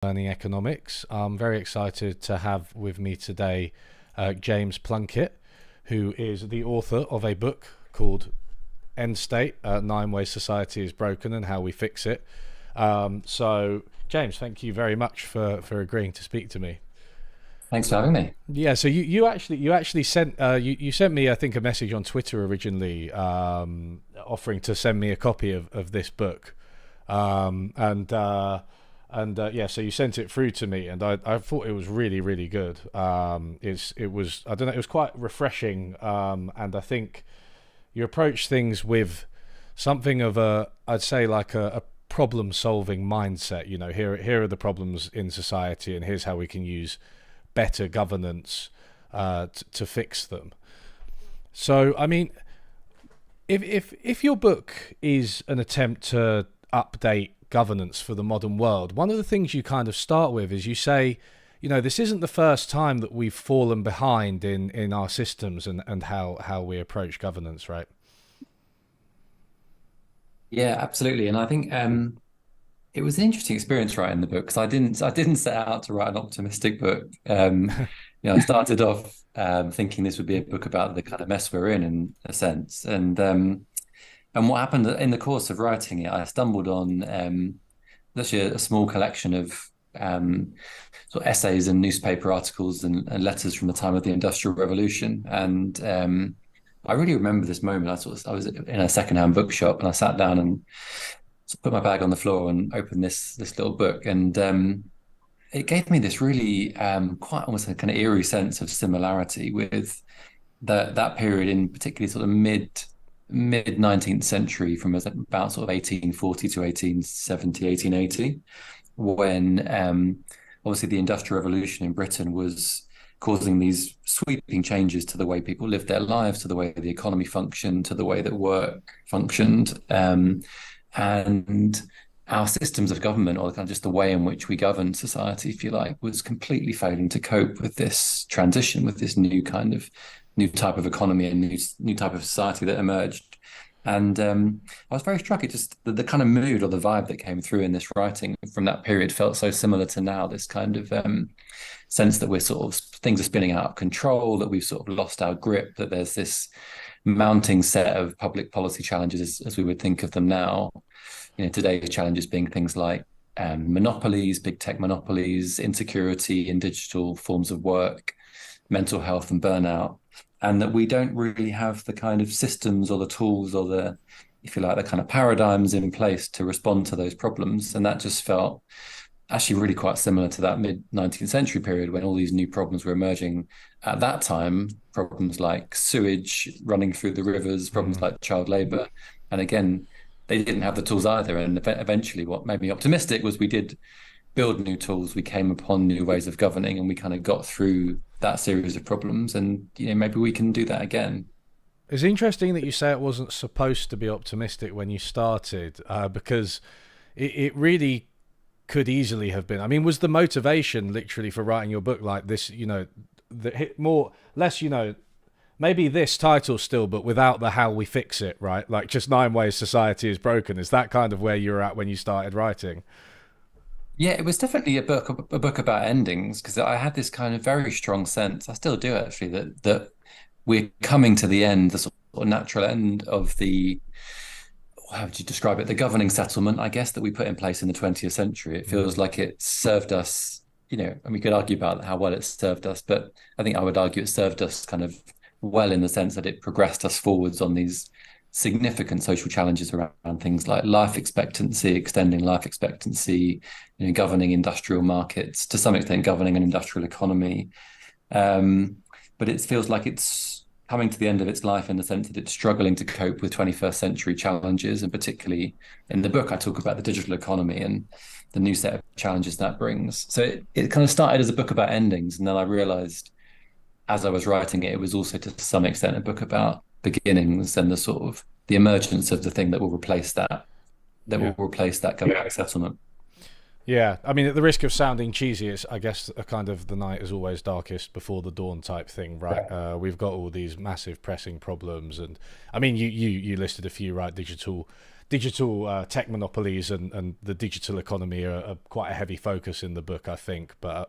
Learning economics. I'm very excited to have with me today James Plunkett, who is the author of a book called End State, 9 Ways Society is Broken and How We Fix It. So, James, thank you very much for agreeing to speak to me. Thanks for having me. Yeah, so you actually sent you sent me, I think, a message on Twitter originally, offering to send me a copy of this book, and yeah, so you sent it through to me, and I thought it was really good. It was, I don't know, it was quite refreshing, and I think you approach things with something of a, I'd say, like a problem solving mindset. You know, here are the problems in society, and here's how we can use better governance to fix them. So, I mean, if your book is an attempt to update governance for the modern world, one of the things you kind of start with is you say, you know, this isn't the first time that we've fallen behind in our systems and how we approach governance, right? Yeah, absolutely. And I think it was an interesting experience writing the book because I didn't set out to write an optimistic book. I started off thinking this would be a book about the kind of mess we're in a sense. And what happened in the course of writing it, I stumbled on actually a small collection of sort of essays and newspaper articles and letters from the time of the Industrial Revolution. And I really remember this moment. I was in a secondhand bookshop and I sat down and put my bag on the floor and opened this little book. And it gave me this really quite almost a kind of eerie sense of similarity with that period, in particularly sort of mid 19th century, from about sort of 1840 to 1870, 1880, when obviously the Industrial Revolution in Britain was causing these sweeping changes to the way people lived their lives, to the way the economy functioned, to the way that work functioned. And our systems of government, or kind of just the way in which we govern society, if you like, was completely failing to cope with this transition, with this new type of economy and new type of society that emerged. And I was very struck. It just the kind of mood or the vibe that came through in this writing from that period felt so similar to now. This kind of sense that we're sort of things are spinning out of control, that we've sort of lost our grip, that there's this mounting set of public policy challenges as we would think of them now. You know, today's challenges being things like monopolies, big tech monopolies, insecurity in digital forms of work, mental health and burnout, and that we don't really have the kind of systems or the tools or the, if you like, the kind of paradigms in place to respond to those problems. And that just felt actually really quite similar to that mid 19th century period when all these new problems were emerging at that time, problems like sewage running through the rivers, problems like child labor. And again, they didn't have the tools either. And eventually what made me optimistic was we did build new tools, we came upon new ways of governing, and we kind of got through that series of problems. And maybe we can do that again. It's interesting that you say it wasn't supposed to be optimistic when you started, because it really could easily have been. I mean, was the motivation literally for writing your book like this, less, maybe this title still, but without the how we fix it, right? Like just 9 ways society is broken. Is that kind of where you were at when you started writing? Yeah, it was definitely a book about endings, because I had this kind of very strong sense, I still do actually, that we're coming to the end, the sort of natural end of the, how would you describe it, the governing settlement, I guess, that we put in place in the 20th century. It feels like it served us, and we could argue about how well it served us, but I think I would argue it served us kind of well in the sense that it progressed us forwards on these significant social challenges around things like life expectancy, extending life expectancy, governing industrial markets, to some extent governing an industrial economy. But it feels like it's coming to the end of its life in the sense that it's struggling to cope with 21st century challenges. And particularly in the book, I talk about the digital economy and the new set of challenges that brings. So it kind of started as a book about endings. And then I realized as I was writing it, it was also to some extent a book about beginnings and the sort of the emergence of the thing that will replace Yeah. will replace that governing settlement. Yeah, I mean, at the risk of sounding cheesy, it's, I guess, a kind of the night is always darkest before the dawn type thing, right? We've got all these massive pressing problems, and I mean, you listed a few, right? digital tech monopolies and the digital economy are quite a heavy focus in the book, I think. But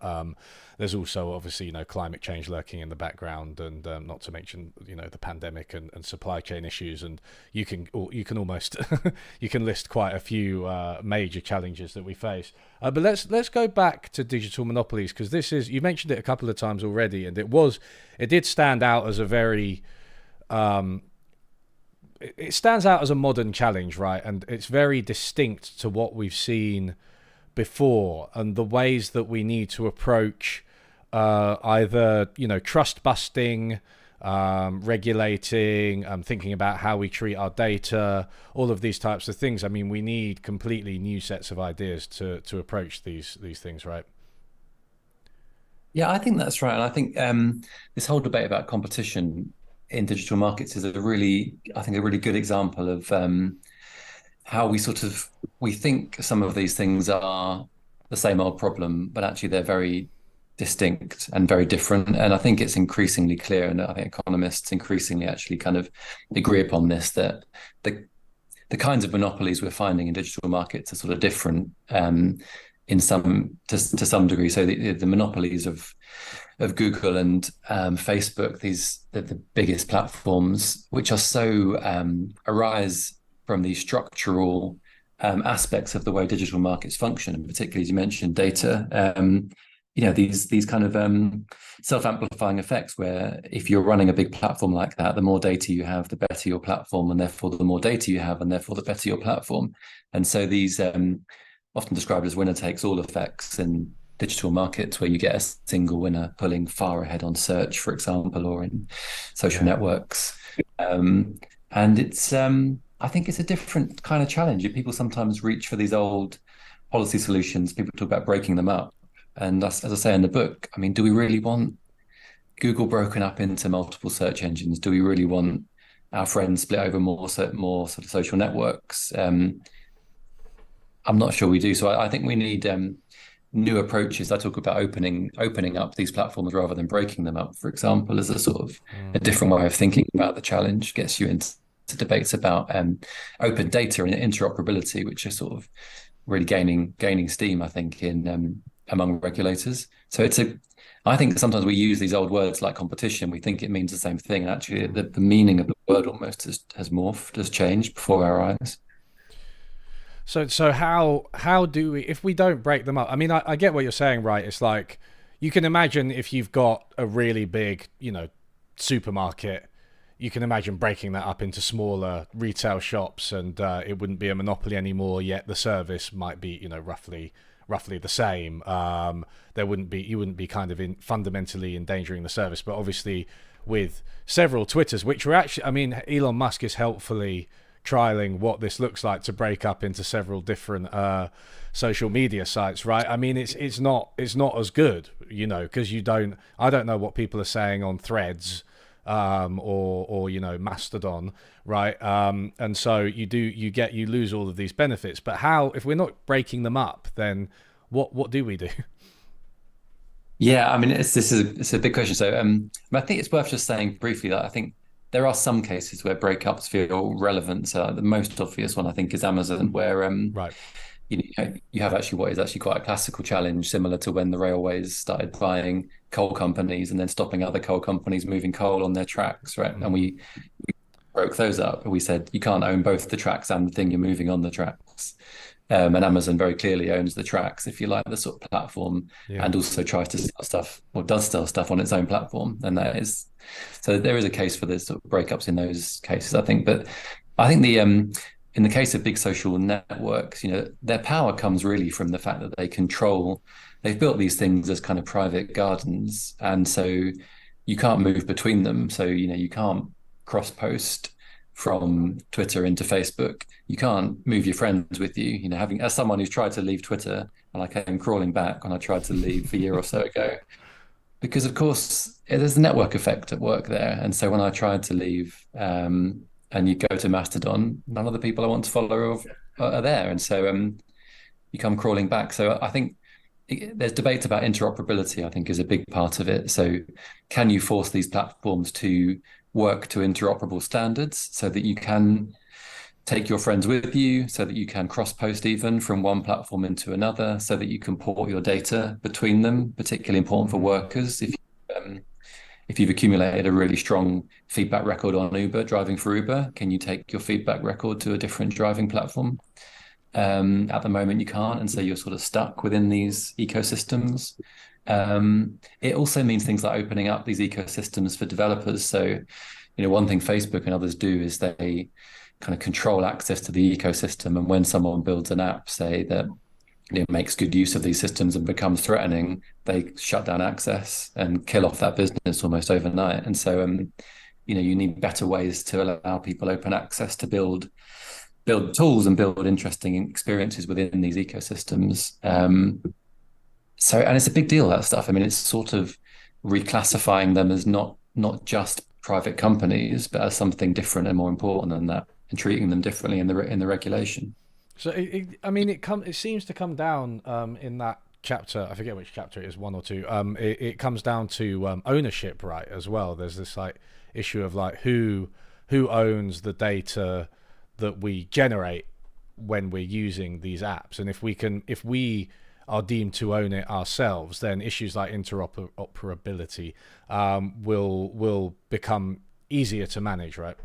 there's also obviously climate change lurking in the background, and not to mention the pandemic and supply chain issues. And you can almost you can list quite a few major challenges that we face. But let's go back to digital monopolies, because this is, you mentioned it a couple of times already, and it did stand out as a very it stands out as a modern challenge, right? And it's very distinct to what we've seen before, and the ways that we need to approach either trust busting, regulating, thinking about how we treat our data, all of these types of things. I mean, we need completely new sets of ideas to approach these things, right? Yeah, I think that's right. And I think this whole debate about competition in digital markets is I think, a really good example of how we think some of these things are the same old problem, but actually they're very distinct and very different. And I think it's increasingly clear, and I think economists increasingly actually kind of agree upon this, that the kinds of monopolies we're finding in digital markets are sort of different to some degree. So the monopolies of Google and Facebook, the biggest platforms, which are so arise from these structural aspects of the way digital markets function, and particularly, as you mentioned, data. These kind of self-amplifying effects, where if you're running a big platform like that, the more data you have, the better your platform, and therefore the more data you have, and therefore the better your platform. And so these often described as winner takes all effects in digital markets, where you get a single winner pulling far ahead on search, for example, or in social networks. And it's I think it's a different kind of challenge. People sometimes reach for these old policy solutions. People talk about breaking them up. And as I say in the book, I mean, do we really want Google broken up into multiple search engines? Do we really want our friends split over more sort of social networks? I'm not sure we do. So I think we need new approaches. I talk about opening up these platforms rather than breaking them up, for example, as a sort of a different way of thinking about the challenge. Gets you into debates about open data and interoperability, which are sort of really gaining steam, I think, in among regulators. So I think sometimes we use these old words like competition. We think it means the same thing. And actually, the meaning of the word almost has morphed, has changed before our eyes. So how do we, if we don't break them up? I mean, I get what you're saying, right? It's like, you can imagine if you've got a really big, supermarket, you can imagine breaking that up into smaller retail shops, and it wouldn't be a monopoly anymore. Yet the service might be, roughly the same. You wouldn't be kind of fundamentally endangering the service. But obviously, with several Twitters, which were actually, I mean, Elon Musk is helpfully trialing what this looks like to break up into several different social media sites, right? I mean, it's not as good, because I don't know what people are saying on Threads or Mastodon, right? And so you lose all of these benefits. But if we're not breaking them up, then what do we do? Yeah, I mean, it's a big question. So I think it's worth just saying briefly that I think there are some cases where breakups feel relevant. So the most obvious one, I think, is Amazon, where right. You have actually what is actually quite a classical challenge, similar to when the railways started buying coal companies and then stopping other coal companies moving coal on their tracks, right? And we broke those up. We said you can't own both the tracks and the thing you're moving on the tracks. And Amazon very clearly owns the tracks, if you like, the sort of platform, and also tries to sell stuff, or does sell stuff on its own platform. And so there is a case for this sort of breakups in those cases, I think. But I think in the case of big social networks, their power comes really from the fact that they've built these things as kind of private gardens. And so you can't move between them. So, you can't cross post from Twitter into Facebook. You can't move your friends with you. As someone who's tried to leave Twitter, and I came crawling back when I tried to leave a year or so ago, because of course there's the network effect at work there. And so when I tried to leave, and you go to Mastodon, none of the people I want to follow are there, and so you come crawling back. So I think there's debates about interoperability, I think, is a big part of it. So can you force these platforms to work to interoperable standards so that you can take your friends with you so that you can cross-post even from one platform into another, so that you can port your data between them, particularly important for workers. If you've accumulated a really strong feedback record on Uber, driving for Uber, can you take your feedback record to a different driving platform? At the moment, you can't, and so you're sort of stuck within these ecosystems. It also means things like opening up these ecosystems for developers. So, one thing Facebook and others do is they kind of control access to the ecosystem. And when someone builds an app, say that makes good use of these systems and becomes threatening, they shut down access and kill off that business almost overnight. And so, you need better ways to allow people open access to build tools and build interesting experiences within these ecosystems. And it's a big deal, that stuff. I mean, it's sort of reclassifying them as not just private companies, but as something different and more important than that, and treating them differently in the regulation. So it seems to come down in that chapter. I forget which chapter it is, one or two. It comes down to ownership, right? As well. There's this like issue of like who owns the data that we generate when we're using these apps, and if we are deemed to own it ourselves, then issues like interoperability will become easier to manage, right?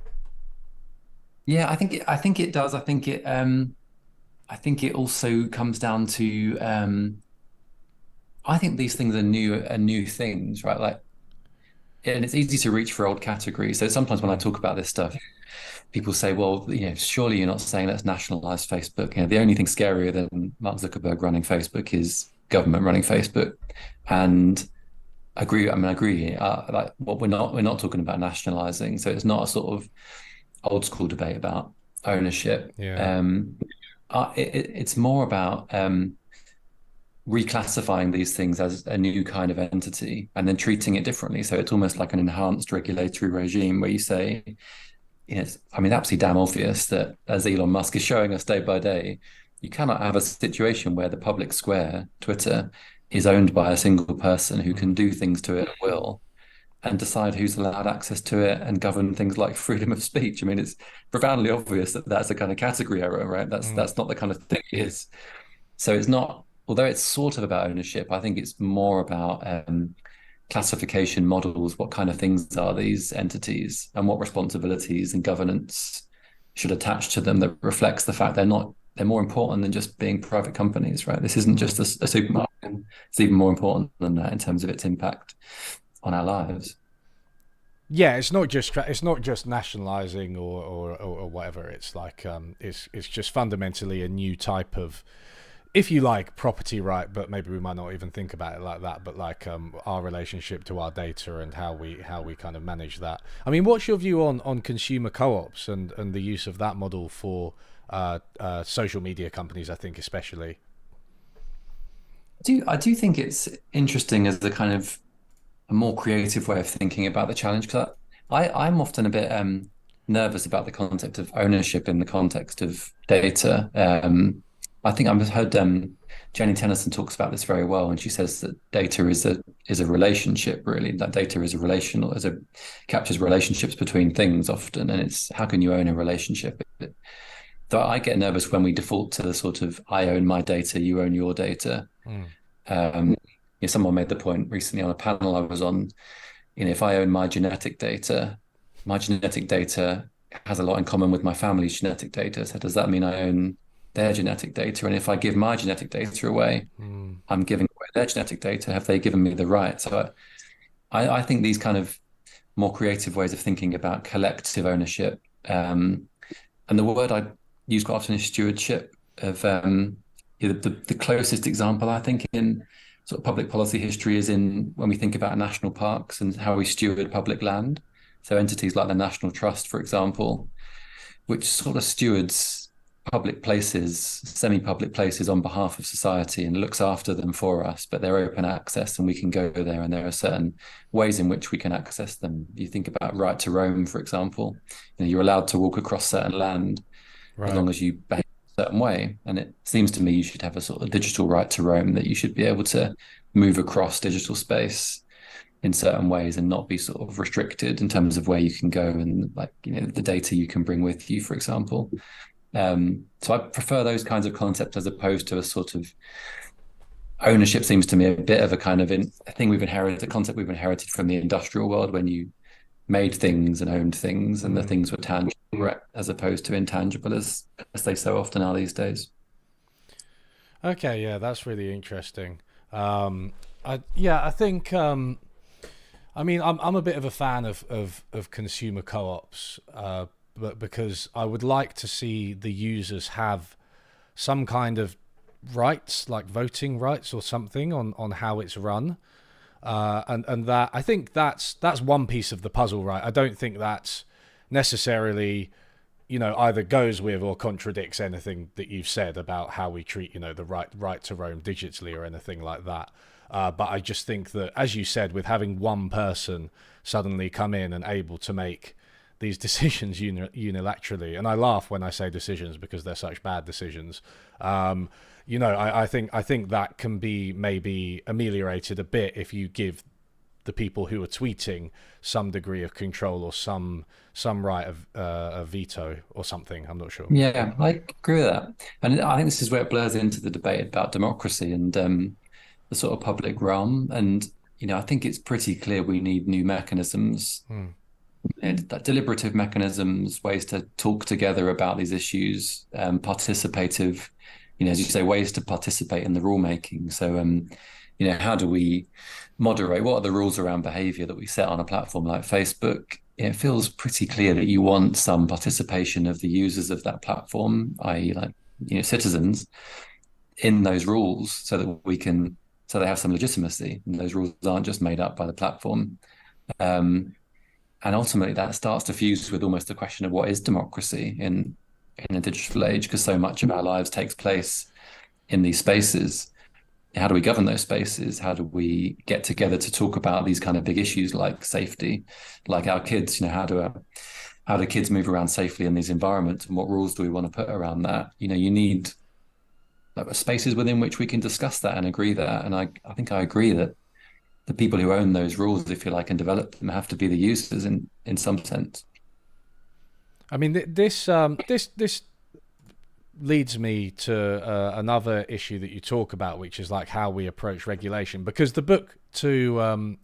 Yeah, I think it does. I think it also comes down to I think these things are new things, right? Like, and it's easy to reach for old categories. So sometimes when I talk about this stuff, people say, well, surely you're not saying let's nationalize Facebook. The only thing scarier than Mark Zuckerberg running Facebook is government running Facebook. And I agree. I mean, I agree. Like, what we're not talking about nationalizing. So it's not a sort of old school debate about ownership. Yeah. It's more about reclassifying these things as a new kind of entity and then treating it differently. So it's almost like an enhanced regulatory regime where you say, it's absolutely damn obvious that, as Elon Musk is showing us day by day, you cannot have a situation where the public square, Twitter, is owned by a single person who can do things to it at will and decide who's allowed access to it and govern things like freedom of speech. I mean, it's profoundly obvious that that's a kind of category error, right? That's not the kind of thing it is. So it's not, although it's sort of about ownership, I think it's more about classification models. What kind of things are these entities, and what responsibilities and governance should attach to them that reflects the fact they're more important than just being private companies, right? This isn't just a supermarket. It's even more important than that in terms of its impact on our lives. Yeah, it's not just nationalizing or whatever. It's like it's just fundamentally a new type of, if you like, property right, but maybe we might not even think about it like that, but like our relationship to our data and how we kind of manage that. I mean, what's your view on consumer co-ops and the use of that model for social media companies, I think especially? I do think it's interesting as a kind of a more creative way of thinking about the challenge, because I'm often a bit nervous about the concept of ownership in the context of data. I think I've heard Jenny Tennyson talks about this very well, and she says that data is a relationship, really. That data is a relational, captures relationships between things often, and it's how can you own a relationship? So I get nervous when we default to the sort of I own my data, you own your data. Someone made the point recently on a panel I was on. If I own my genetic data has a lot in common with my family's genetic data. So does that mean I own their genetic data? And if I give my genetic data away, I'm giving away their genetic data. Have they given me the right? So I think these kind of more creative ways of thinking about collective ownership, and the word I use quite often is stewardship of the closest example, I think, in sort of public policy history is in when we think about national parks and how we steward public land. So entities like the National Trust, for example, which sort of stewards public places, semi-public places on behalf of society and looks after them for us, but they're open access and we can go there and there are certain ways in which we can access them. You think about right to roam, for example, you're allowed to walk across certain land as long as you behave a certain way. And it seems to me you should have a sort of digital right to roam, that you should be able to move across digital space in certain ways and not be sort of restricted in terms of where you can go and like, the data you can bring with you, for example. So I prefer those kinds of concepts as opposed to a sort of ownership seems to me a bit of a kind of a thing we've inherited, a concept we've inherited from the industrial world when you made things and owned things and the things were tangible as opposed to intangible as they so often are these days. Okay, yeah, that's really interesting. I think I mean, I'm a bit of a fan of consumer co-ops, but because I would like to see the users have some kind of rights, like voting rights or something on how it's run. And that I think that's one piece of the puzzle, right? I don't think that's necessarily, either goes with or contradicts anything that you've said about how we treat, the right to roam digitally or anything like that. But I just think that, as you said, with having one person suddenly come in and able to make these decisions unilaterally, and I laugh when I say decisions because they're such bad decisions. I think that can be maybe ameliorated a bit if you give the people who are tweeting some degree of control or some right of a veto or something. I'm not sure. Yeah, I agree with that. And I think this is where it blurs into the debate about democracy and the sort of public realm. And, I think it's pretty clear we need new mechanisms, deliberative mechanisms, ways to talk together about these issues, participative, as you say, ways to participate in the rulemaking. So, how do we moderate? What are the rules around behavior that we set on a platform like Facebook? It feels pretty clear that you want some participation of the users of that platform, i.e., like, citizens, in those rules so they have some legitimacy. And those rules aren't just made up by the platform. And ultimately, that starts to fuse with almost the question of what is democracy in a digital age, because so much of our lives takes place in these spaces. How do we govern those spaces? How do we get together to talk about these kind of big issues like safety, like our kids? How do kids move around safely in these environments, and what rules do we want to put around that? You need spaces within which we can discuss that and agree that. And I think I agree that the people who own those rules, if you like, and develop them have to be the users in some sense. I mean, this leads me to another issue that you talk about, which is like how we approach regulation. Because the book, to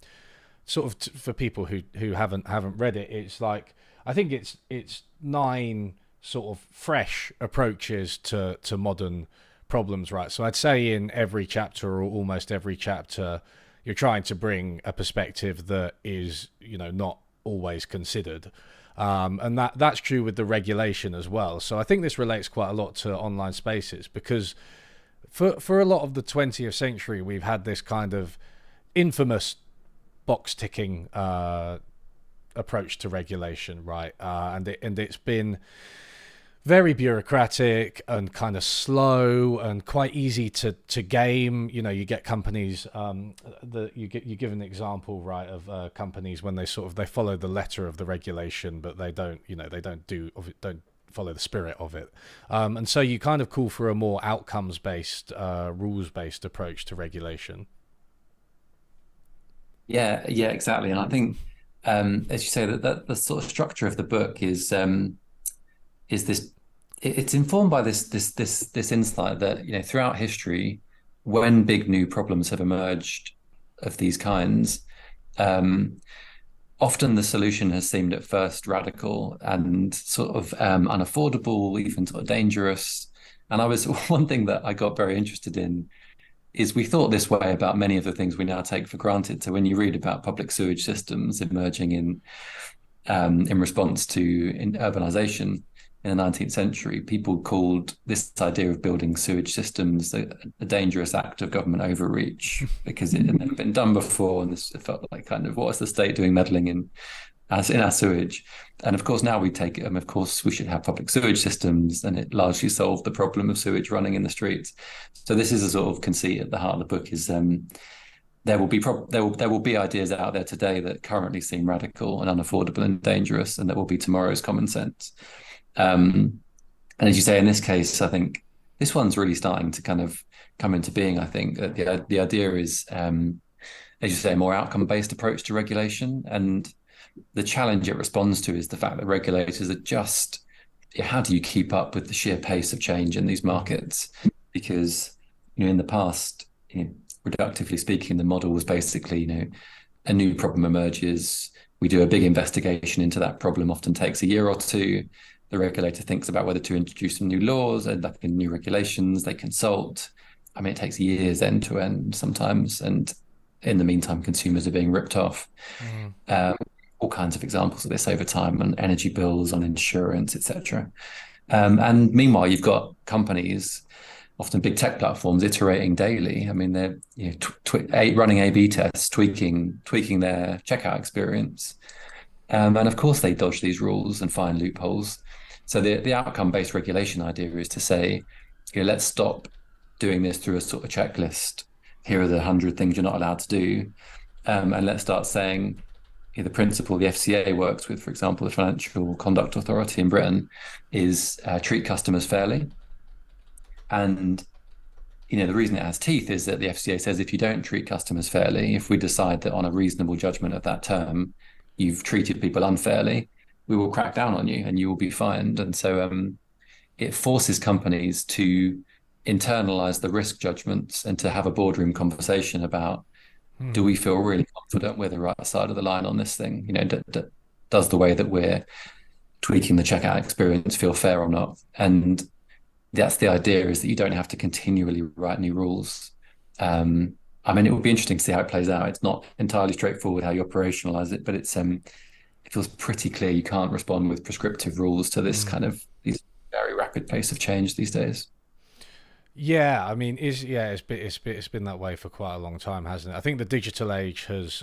for people who haven't read it, it's like, I think it's 9 sort of fresh approaches to modern problems, right? So I'd say in every chapter or almost every chapter, you're trying to bring a perspective that is, not always considered. And that's true with the regulation as well. So I think this relates quite a lot to online spaces, because for a lot of the 20th century, we've had this kind of infamous box ticking approach to regulation, right? And it's been very bureaucratic and kind of slow and quite easy to game. You get companies you give an example, right, of companies when they follow the letter of the regulation, but they don't follow the spirit of it. And so you kind of call for a more outcomes based, rules based approach to regulation. Yeah, exactly. And I think, as you say, that the sort of structure of the book is this. It's informed by this insight that, throughout history, when big new problems have emerged of these kinds, often the solution has seemed at first radical and sort of unaffordable, even sort of dangerous. And one thing that I got very interested in is we thought this way about many of the things we now take for granted. So when you read about public sewage systems emerging in response to urbanization in the 19th century, people called this idea of building sewage systems a dangerous act of government overreach because it had never been done before, and it felt like kind of, what is the state doing meddling in our sewage? And of course now we take it, of course we should have public sewage systems, and it largely solved the problem of sewage running in the streets. So this is a sort of conceit at the heart of the book, is there will be ideas out there today that currently seem radical and unaffordable and dangerous, and that will be tomorrow's common sense. And as you say, in this case, I think this one's really starting to kind of come into being. I think that the idea is as you say, a more outcome-based approach to regulation. And the challenge it responds to is the fact that regulators are just, how do you keep up with the sheer pace of change in these markets? Because, in the past, reductively speaking, the model was basically, a new problem emerges. We do a big investigation into that problem, often takes a year or two. The regulator thinks about whether to introduce some new laws, end up in new regulations, they consult. I mean, it takes years end to end sometimes. And in the meantime, consumers are being ripped off. All kinds of examples of this over time on energy bills, on insurance, etc. And meanwhile, you've got companies, often big tech platforms, iterating daily. I mean, they're running A/B tests, tweaking their checkout experience, and of course they dodge these rules and find loopholes. So the outcome-based regulation idea is to say, let's stop doing this through a sort of checklist. Here are the 100 things you're not allowed to do, and let's start saying, the principle the FCA works with, for example, the Financial Conduct Authority in Britain, is treat customers fairly. And, the reason it has teeth is that the FCA says if you don't treat customers fairly, if we decide that on a reasonable judgment of that term, you've treated people unfairly, we will crack down on you and you will be fined. And so it forces companies to internalize the risk judgments and to have a boardroom conversation about, do we feel really confident we're the right side of the line on this thing? Does the way that we're tweaking the checkout experience feel fair or not? And that's the idea, is that you don't have to continually write new rules. I mean, it would be interesting to see how it plays out. It's not entirely straightforward how you operationalize it, but it feels pretty clear you can't respond with prescriptive rules to this kind of these very rapid pace of change these days. Yeah, I mean, it's been that way for quite a long time, hasn't it? I think the digital age has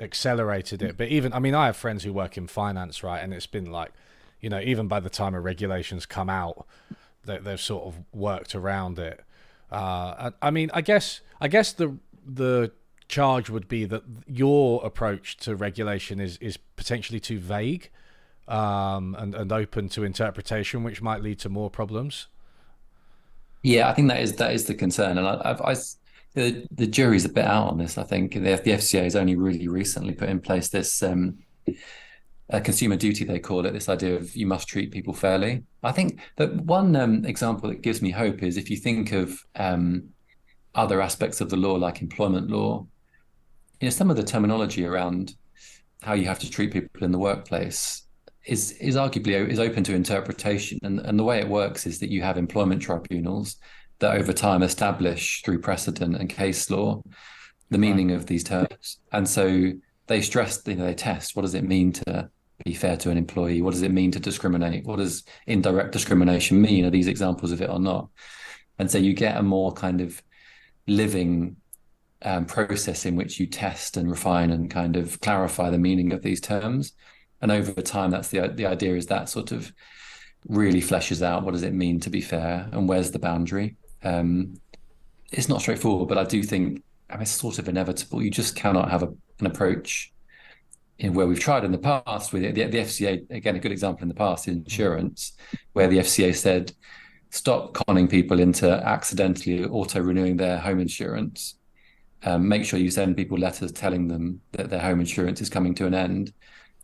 accelerated it. But even, I mean, I have friends who work in finance, right? And it's been like, even by the time a regulations come out, they've sort of worked around it. I mean, I guess the charge would be that your approach to regulation is potentially too vague, and open to interpretation, which might lead to more problems. Yeah, I think that is the concern, and the jury's a bit out on this. I think the FCA has only really recently put in place this consumer duty, they call it, this idea of you must treat people fairly. I think that one example that gives me hope is if you think of other aspects of the law, like employment law, some of the terminology around how you have to treat people in the workplace is arguably is open to interpretation. And the way it works is that you have employment tribunals that over time establish through precedent and case law the meaning of these terms. And so they stress, they test, what does it mean to be fair to an employee? What does it mean to discriminate? What does indirect discrimination mean? Are these examples of it or not? And so you get a more kind of living process in which you test and refine and kind of clarify the meaning of these terms. And over time, that's the idea, is that sort of really fleshes out what does it mean to be fair and where's the boundary. It's not straightforward, but I do think, it's sort of inevitable. You just cannot have an approach where we've tried in the past with the FCA. Again, a good example in the past is insurance, where the FCA said, stop conning people into accidentally auto-renewing their home insurance. Make sure you send people letters telling them that their home insurance is coming to an end.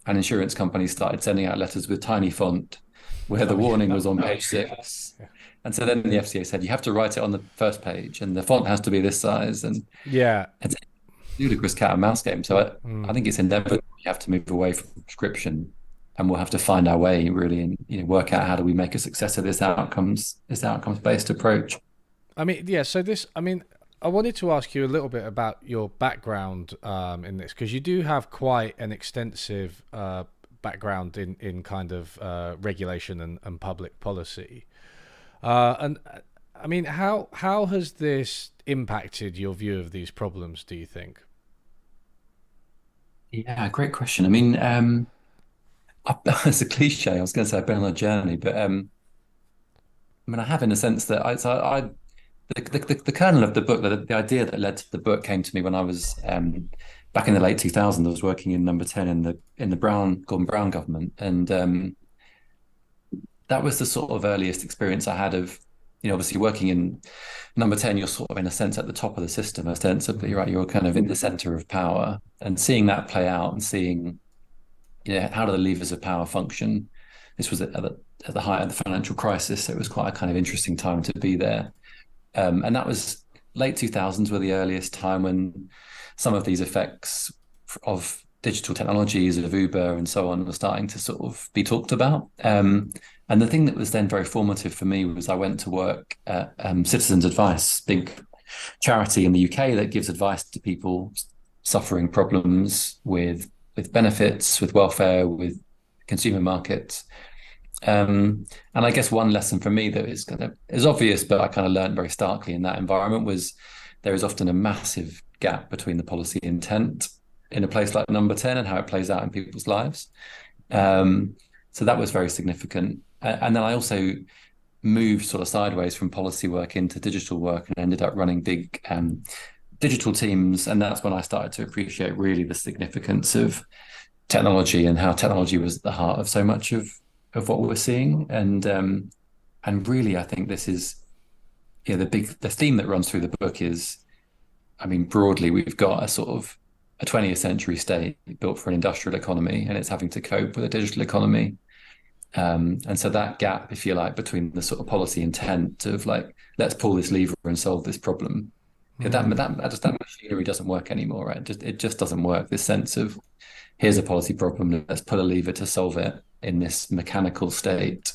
And insurance companies started sending out letters with tiny font where the warning was on page 6. And so then the FCA said, you have to write it on the first page and the font has to be this size. And it's a ludicrous cat and mouse game. So I think it's inevitable you have to move away from prescription, and we'll have to find our way really and work out how do we make a success of this outcomes-based approach. I mean, yeah, so I wanted to ask you a little bit about your background in this, because you do have quite an extensive background in kind of regulation and public policy. And I mean, how has this impacted your view of these problems, do you think? Yeah, great question. I mean, it's a cliche. I was going to say I've been on a journey, but I mean, I have, in a sense that the kernel of the book, the idea that led to the book, came to me when I was back in the late 2000s. I was working in Number 10 in the Gordon Brown government, and that was the sort of earliest experience I had of obviously working in number 10, you're sort of in a sense at the top of the system, ostensibly, right? You're kind of in the center of power, and seeing that play out and seeing, how do the levers of power function? This was at the height of the financial crisis, so it was quite a kind of interesting time to be there. And that was late 2000s were the earliest time when some of these effects of digital technologies, of Uber and so on, were starting to sort of be talked about. And the thing that was then very formative for me was I went to work at Citizens Advice, big charity in the UK that gives advice to people suffering problems with benefits, with welfare, with consumer markets. And I guess one lesson for me that is obvious, but I kind of learned very starkly in that environment was there is often a massive gap between the policy intent in a place like number 10 and how it plays out in people's lives. So that was very significant. And then I also moved sort of sideways from policy work into digital work and ended up running big digital teams. And that's when I started to appreciate really the significance of technology and how technology was at the heart of so much of what we were seeing. And really, I think this is, the theme that runs through the book is, I mean, broadly, we've got a sort of a 20th century state built for an industrial economy, and it's having to cope with a digital economy. And so that gap, if you like, between the sort of policy intent of like, let's pull this lever and solve this problem, that machinery doesn't work anymore, right? It just doesn't work. This sense of here's a policy problem, let's pull a lever to solve it in this mechanical state,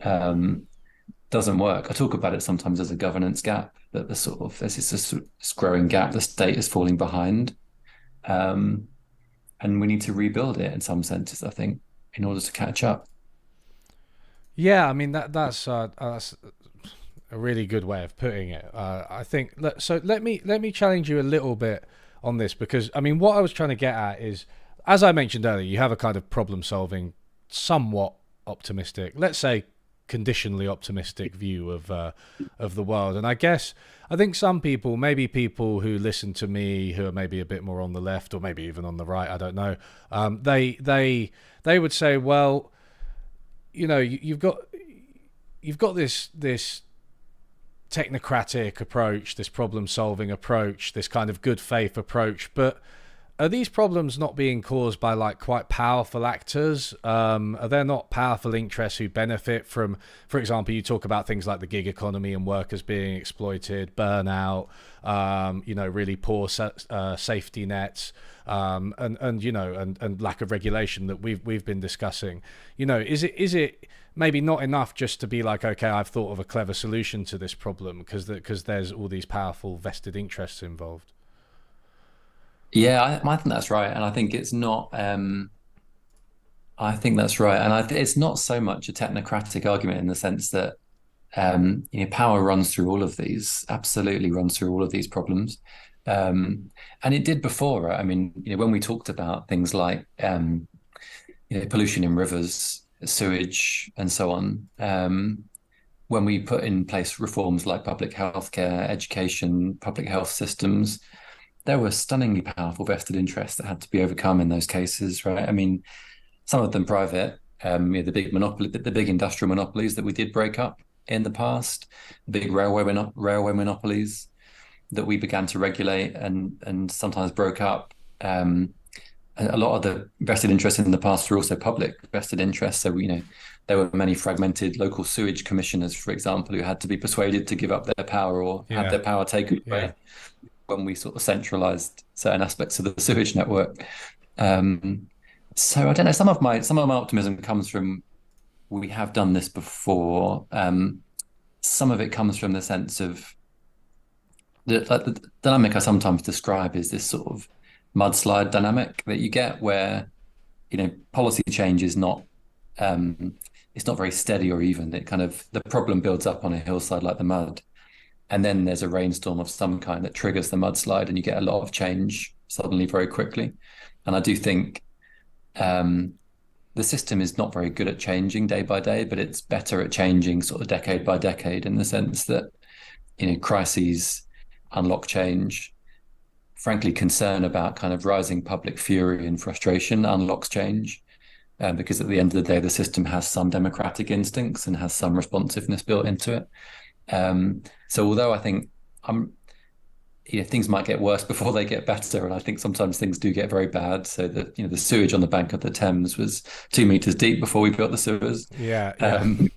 doesn't work. I talk about it sometimes as a governance gap, that there's this growing gap, the state is falling behind, and we need to rebuild it in some senses, I think, in order to catch up. Yeah, I mean that's a really good way of putting it. I think so. Let me challenge you a little bit on this, because I mean what I was trying to get at is, as I mentioned earlier, you have a kind of problem solving, somewhat optimistic, let's say conditionally optimistic view of the world. And I think some people, maybe people who listen to me who are maybe a bit more on the left or maybe even on the right, I don't know, they would say, well, you've got this technocratic approach, this problem solving approach, this kind of good faith approach, but are these problems not being caused by like quite powerful actors? Are there not powerful interests who benefit from, for example, you talk about things like the gig economy and workers being exploited, burnout, really poor safety nets, and lack of regulation that we've been discussing. Is it maybe not enough just to be like, okay, I've thought of a clever solution to this problem because there's all these powerful vested interests involved? Yeah, I think that's right, and I think it's not. I think that's right, and it's not so much a technocratic argument in the sense that power runs through all of these, absolutely runs through all of these problems, and it did before. Right? I mean, when we talked about things like pollution in rivers, sewage, and so on, when we put in place reforms like public healthcare, education, public health systems, there were stunningly powerful vested interests that had to be overcome in those cases, right? I mean, some of them private, the big monopoly, the big industrial monopolies that we did break up in the past, the big railway monopolies that we began to regulate and sometimes broke up. A lot of the vested interests in the past were also public vested interests. So, there were many fragmented local sewage commissioners, for example, who had to be persuaded to give up their power or have their power taken away when we sort of centralized certain aspects of the sewage network. So I don't know, some of my optimism comes from, we have done this before. Some of it comes from the sense of the dynamic I sometimes describe is this sort of mudslide dynamic that you get where, policy change is not, it's not very steady or even. It kind of, the problem builds up on a hillside like the mud. And then there's a rainstorm of some kind that triggers the mudslide, and you get a lot of change suddenly very quickly. And I do think the system is not very good at changing day by day, but it's better at changing sort of decade by decade, in the sense that, crises unlock change. Frankly, concern about kind of rising public fury and frustration unlocks change, because at the end of the day, the system has some democratic instincts and has some responsiveness built into it. So although I think I'm, things might get worse before they get better, and I think sometimes things do get very bad. So that the sewage on the bank of the Thames was 2 meters deep before we built the sewers. Yeah, yeah. Um,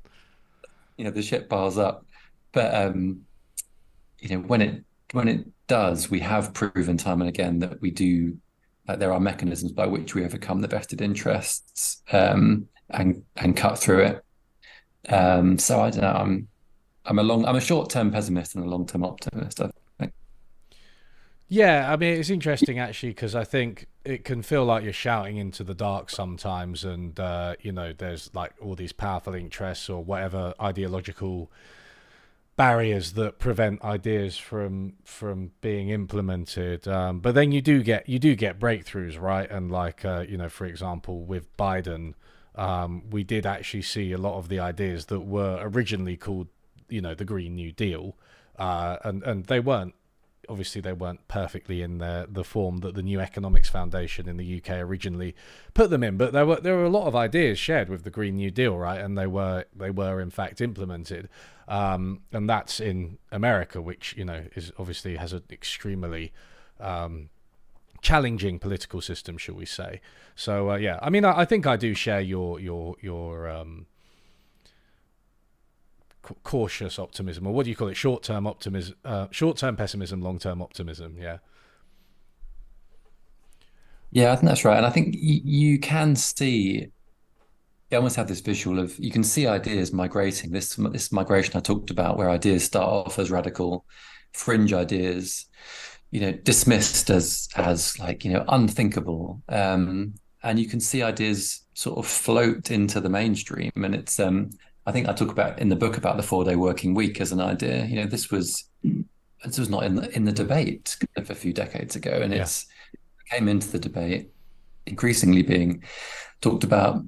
the shit piles up, but when it does, we have proven time and again that we do. There are mechanisms by which we overcome the vested interests, and cut through it. So I don't know. I'm a short-term pessimist and a long-term optimist, I think. Yeah, I mean, it's interesting actually because I think it can feel like you're shouting into the dark sometimes, and there's like all these powerful interests or whatever ideological barriers that prevent ideas from being implemented. But then you do get breakthroughs, right? And like for example, with Biden, we did actually see a lot of the ideas that were originally called the Green New Deal, and they weren't perfectly in the form that the New Economics Foundation in the UK originally put them in, but there were a lot of ideas shared with the Green New Deal, right? And they were in fact implemented, and that's in America, which is obviously has an extremely challenging political system, shall we say? So yeah, I mean, I think I do share your cautious optimism, or what do you call it? Short-term optimism, short-term pessimism, long-term optimism. Yeah, Yeah, I think that's right. And I think you can see, you almost have this visual of, you can see ideas migrating. This migration I talked about, where ideas start off as radical fringe ideas, dismissed as like, unthinkable. And you can see ideas sort of float into the mainstream. And I think I talk about in the book about the 4-day working week as an idea. This was not in the debate of a few decades ago, and yeah, it came into the debate increasingly being talked about,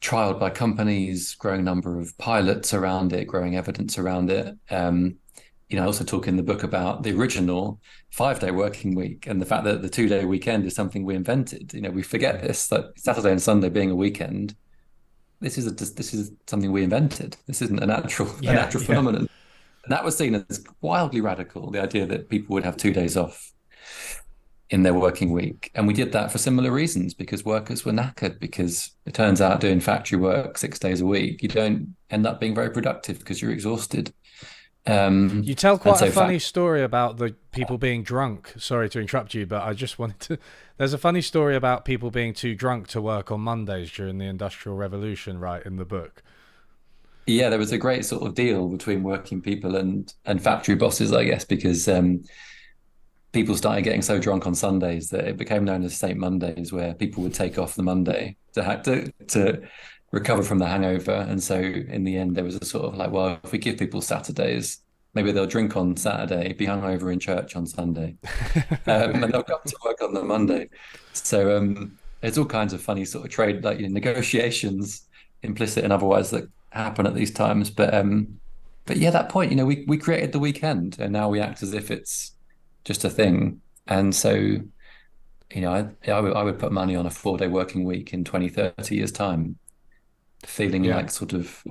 trialed by companies, growing number of pilots around it, growing evidence around it. I also talk in the book about the original 5-day working week and the fact that the 2-day weekend is something we invented. We forget this, that Saturday and Sunday being a weekend. This is something we invented. This isn't a natural yeah, yeah. phenomenon. And that was seen as wildly radical, the idea that people would have 2 days off in their working week. And we did that for similar reasons, because workers were knackered, because it turns out doing factory work 6 days a week, you don't end up being very productive because you're exhausted. You tell And quite a so funny story about the people being drunk. Sorry to interrupt you, but I just wanted to. There's a funny story about people being too drunk to work on Mondays during the Industrial Revolution, right, in the book. yeah, there was a great sort of deal between working people and factory bosses, I guess, because people started getting so drunk on Sundays that it became known as Saint Mondays, where people would take off the Monday to recover from the hangover. And so in the end, there was a sort of like, well, if we give people Saturdays, maybe they'll drink on Saturday, be hungover in church on Sunday, and they'll come to work on the Monday. So there's all kinds of funny sort of trade, like negotiations, implicit and otherwise, that happen at these times. But yeah, that point, we created the weekend, and now we act as if it's just a thing. And so, I would put money on a 4-day working week in 20, 30 years time, feeling Yeah. like sort of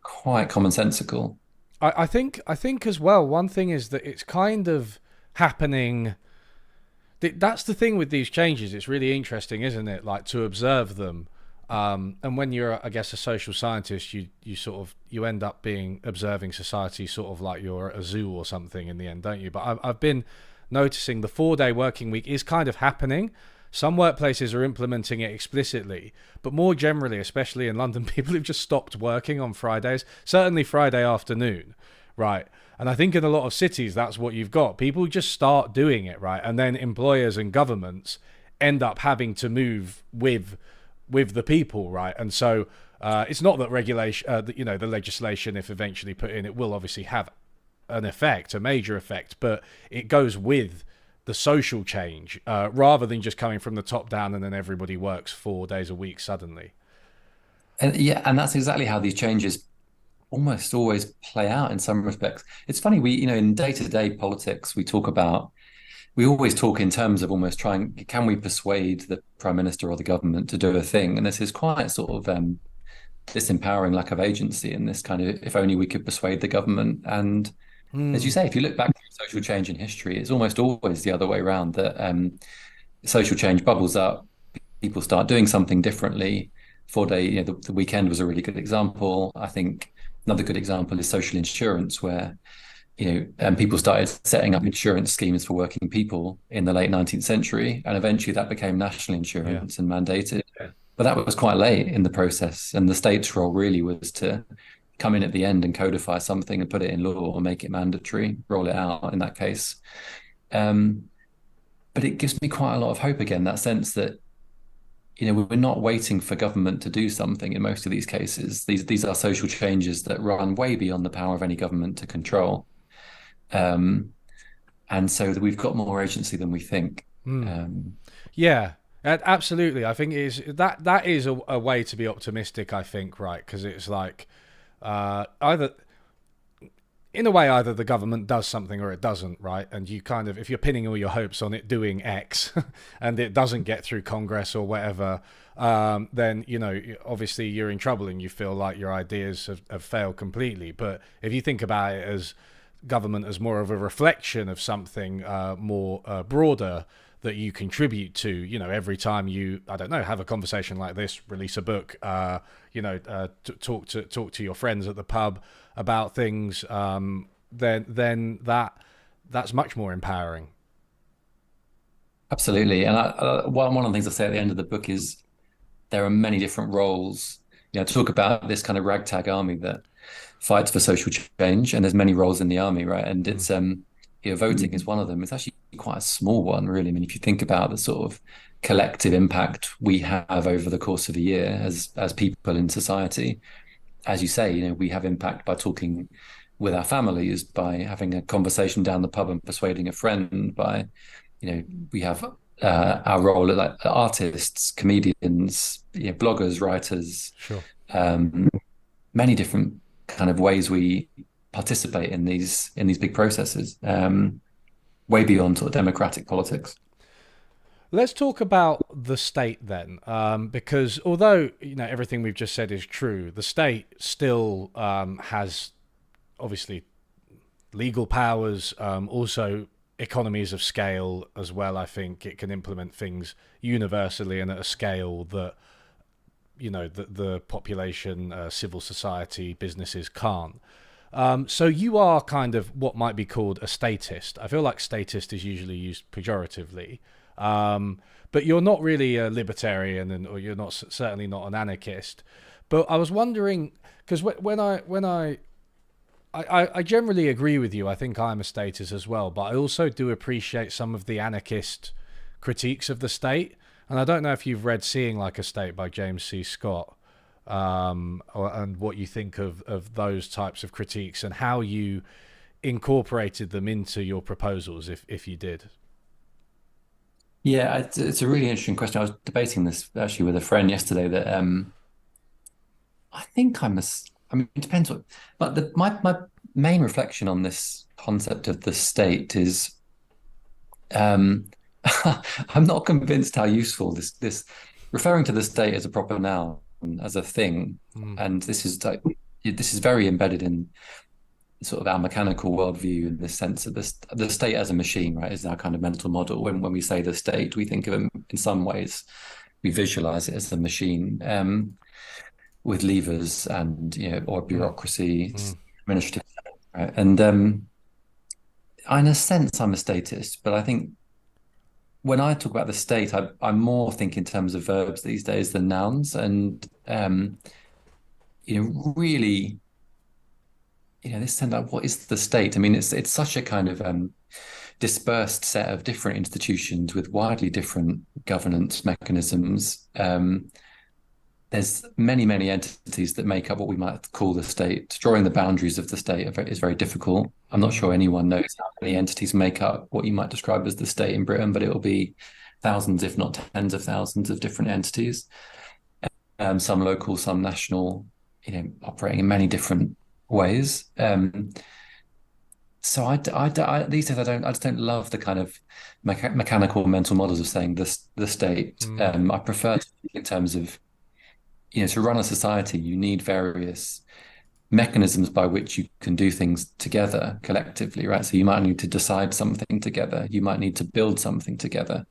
quite commonsensical. I think as well. One thing is that it's kind of happening. That's the thing with these changes. It's really interesting, isn't it? Like to observe them. And when you're, I guess, a social scientist, you sort of you end up being observing society, sort of like you're at a zoo or something in the end, don't you? But I've been noticing the 4-day working week is kind of happening. Some workplaces are implementing it explicitly, but more generally, especially in London, people have just stopped working on Fridays. Certainly Friday afternoon, right? And I think in a lot of cities, that's what you've got. People just start doing it, right? And then employers and governments end up having to move with the people, right? And so it's not that regulation, the legislation, if eventually put in, it will obviously have an effect, a major effect, but it goes with the social change rather than just coming from the top down and then everybody works 4 days a week suddenly. And yeah, and that's exactly how these changes almost always play out in some respects. It's funny, in day-to-day politics, we always talk in terms of almost can we persuade the prime minister or the government to do a thing? And this is quite sort of this empowering lack of agency and this kind of, if only we could persuade the government. And as you Mm. say, if you look back at social change in history, it's almost always the other way around, that social change bubbles up, people start doing something differently. 4 day, the weekend was a really good example. I think another good example is social insurance, where people started setting up insurance schemes for working people in the late 19th century, and eventually that became national Yeah. insurance and mandated. Yeah. But that was quite late in the process, and the state's role really was to come in at the end and codify something and put it in law or make it mandatory, roll it out in that case. Um, but it gives me quite a lot of hope again, that sense that we're not waiting for government to do something in most of these cases. These are social changes that run way beyond the power of any government to control. And so we've got more agency than we think. Mm. Um, Yeah, absolutely. I think that is a way to be optimistic. I think, right, because it's like either in a way, either the government does something or it doesn't, right? And you kind of, if you're pinning all your hopes on it doing X and it doesn't get through Congress or whatever, then, obviously you're in trouble and you feel like your ideas have failed completely. But if you think about it as government as more of a reflection of something more broader that you contribute to, every time you, I don't know, have a conversation like this, release a book, talk to your friends at the pub about things, then that's much more empowering. Absolutely. And one of the things I say at the end of the book is there are many different roles. Talk about this kind of ragtag army that fights for social change, and there's many roles in the army, right? And it's voting is one of them. It's actually quite a small one, really. I mean, if you think about the sort of collective impact we have over the course of a year as people in society, as you say, we have impact by talking with our families, by having a conversation down the pub and persuading a friend, by, we have our role as like artists, comedians, bloggers, writers, Sure. Many different kind of ways we participate in these big processes, way beyond sort of democratic politics. Let's talk about the state then, because although everything we've just said is true, the state still has obviously legal powers, also economies of scale as well. I think it can implement things universally and at a scale that the population, civil society, businesses can't. So you are kind of what might be called a statist. I feel like statist is usually used pejoratively, but you're not really a libertarian, or you're not certainly not an anarchist. But I was wondering, because I generally agree with you. I think I'm a statist as well, but I also do appreciate some of the anarchist critiques of the state. And I don't know if you've read Seeing Like a State by James C. Scott, and what you think of those types of critiques and how you incorporated them into your proposals, if you did. Yeah, it's a really interesting question. I was debating this actually with a friend yesterday, that I think I mean, it depends what, but my main reflection on this concept of the state is, um, I'm not convinced how useful this referring to the state as a proper noun, as a thing, Mm. and this is very embedded in sort of our mechanical worldview, in the sense of the state as a machine, right, is our kind of mental model. When we say the state, we think of it in some ways, we visualize it as a machine, with levers and or bureaucracy, administrative, right? And in a sense, I'm a statist, but I think when I talk about the state, I more think in terms of verbs these days than nouns, and really, this sense of what is the state? I mean, it's such a kind of dispersed set of different institutions with widely different governance mechanisms. There's many entities that make up what we might call the state. Drawing the boundaries of the state is very difficult. I'm not sure anyone knows how many entities make up what you might describe as the state in Britain, but it will be thousands, if not tens of thousands, of different entities. Some local, some national, operating in many different ways. So I these days I just don't love the kind of mechanical mental models of saying the state. I prefer to think in terms of to run a society, you need various mechanisms by which you can do things together collectively, right? So you might need to decide something together. You might need to build something together.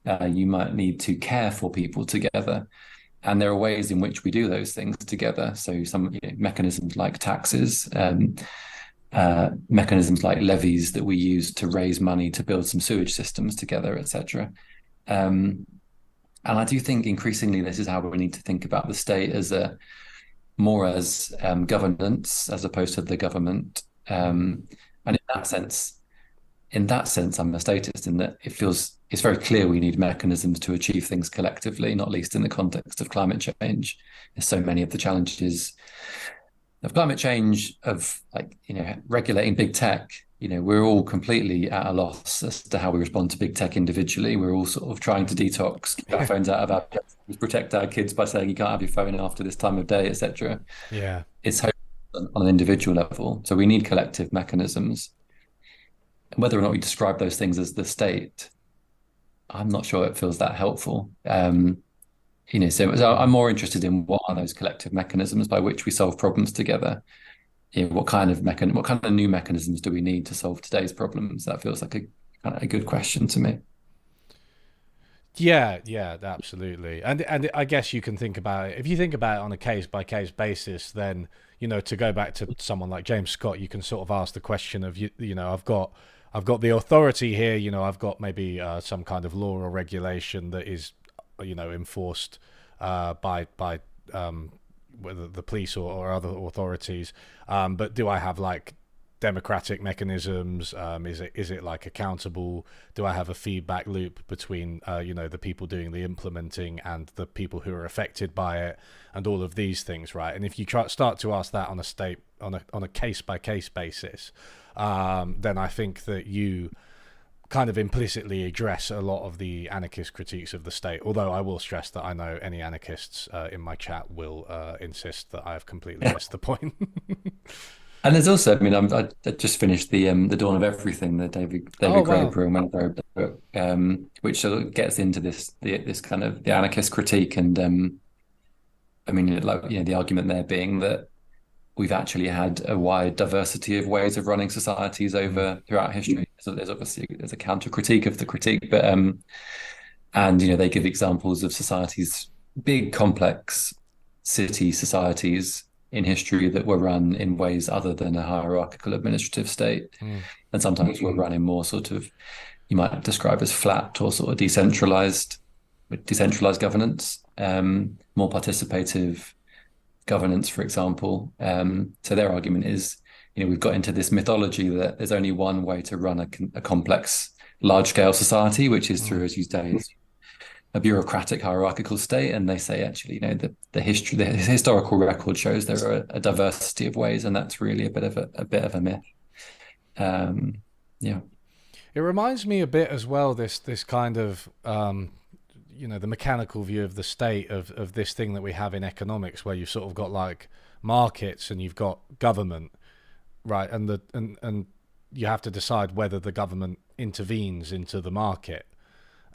You might need to care for people together. And there are ways in which we do those things together. So some mechanisms like taxes, mechanisms like levies that we use to raise money to build some sewage systems together, etc. And I do think increasingly this is how we need to think about the state as more as governance as opposed to the government. And in that sense, I'm a statist in that it's very clear we need mechanisms to achieve things collectively, not least in the context of climate change. There's so many of the challenges of climate change, of regulating big tech. We're all completely at a loss as to how we respond to big tech individually. We're all sort of trying to detox, keep our phones out of our pockets, protect our kids by saying you can't have your phone after this time of day, etc. Yeah. It's hopeless on an individual level. So we need collective mechanisms. Whether or not we describe those things as the state, I'm not sure it feels that helpful. So I'm more interested in what are those collective mechanisms by which we solve problems together. What kind of new mechanisms do we need to solve today's problems? That feels like a good question to me. Yeah, yeah, absolutely. And I guess you can think about it. If you think about it on a case by case basis, then, to go back to someone like James Scott, you can sort of ask the question of, I've got the authority here, I've got maybe some kind of law or regulation that is, enforced by whether the police or other authorities. But do I have like democratic mechanisms? Is it like accountable? Do I have a feedback loop between the people doing the implementing and the people who are affected by it, and all of these things, right? And if you start to ask that on a case by case basis, then I think that you kind of implicitly address a lot of the anarchist critiques of the state. Although I will stress that I know any anarchists in my chat will insist that I have completely missed the point. And there's also, I just finished the Dawn of Everything, the David Oh wow. Graeber and Wenberg book, which sort of gets into this kind of the anarchist critique, and the argument there being that we've actually had a wide diversity of ways of running societies throughout history. So there's a counter critique of the critique, but and they give examples of societies, big complex city societies in history that were run in ways other than a hierarchical administrative state, and sometimes were run in more sort of, you might describe as flat or sort of decentralized governance, more participative governance, for example. So their argument is, we've got into this mythology that there's only one way to run a complex, large-scale society, which is through, as you say, a bureaucratic, hierarchical state. And they say, actually, the historical record shows there are a diversity of ways, and that's really a bit of a myth. Yeah. It reminds me a bit as well, this kind of the mechanical view of the state of this thing that we have in economics, where you've sort of got like markets and you've got government, right? And you have to decide whether the government intervenes into the market.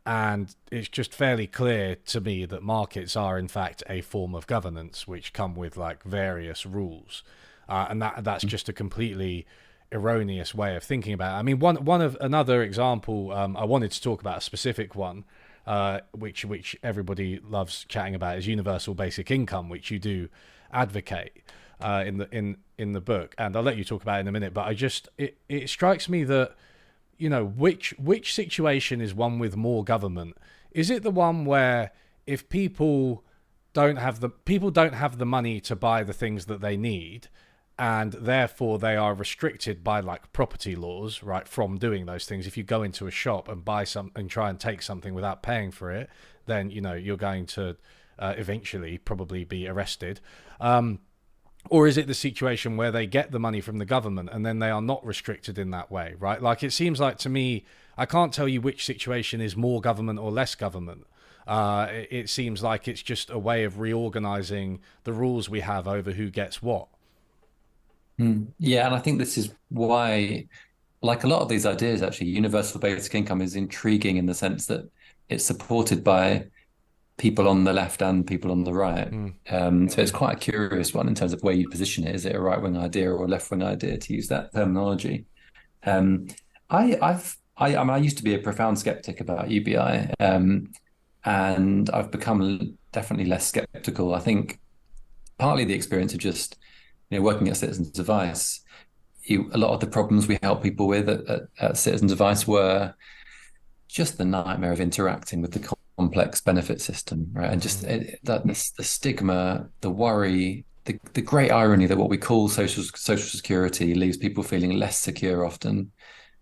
And it's just fairly clear to me that markets are in fact a form of governance, which come with like various rules, and that's just a completely erroneous way of thinking about it. I mean, one of another example, I wanted to talk about a specific one, which everybody loves chatting about, is universal basic income, which you do advocate in the book, and I'll let you talk about it in a minute. But it strikes me that, which situation is one with more government? Is it the one where if people don't have the money to buy the things that they need, and therefore they are restricted by like property laws, right, from doing those things? If you go into a shop and buy and try and take something without paying for it, then you're going to eventually probably be arrested. Or is it the situation where they get the money from the government and then they are not restricted in that way, right? Like, it seems like to me, I can't tell you which situation is more government or less government. It seems like it's just a way of reorganizing the rules we have over who gets what. Yeah, and I think this is why, like a lot of these ideas, actually, universal basic income is intriguing in the sense that it's supported by people on the left and people on the right. Mm. So it's quite a curious one in terms of where you position it. Is it a right wing idea or a left wing idea, to use that terminology? Um, I mean, I used to be a profound skeptic about UBI, and I've become definitely less skeptical. I think partly the experience of just working at Citizens Advice, a lot of the problems we help people with at Citizens Advice were just the nightmare of interacting with the complex benefit system, right? And just the stigma, the worry, the great irony that what we call social security leaves people feeling less secure often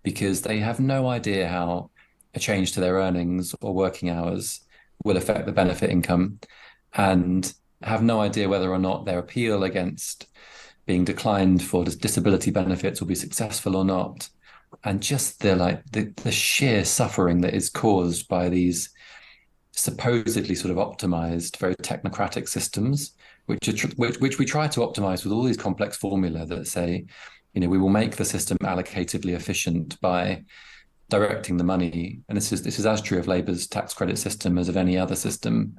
because they have no idea how a change to their earnings or working hours will affect the benefit income, and have no idea whether or not their appeal against being declined for disability benefits will be successful or not. And just the sheer suffering that is caused by these supposedly sort of optimized, very technocratic systems, which we try to optimize with all these complex formula that say, we will make the system allocatively efficient by directing the money. And this is as true of Labour's tax credit system as of any other system.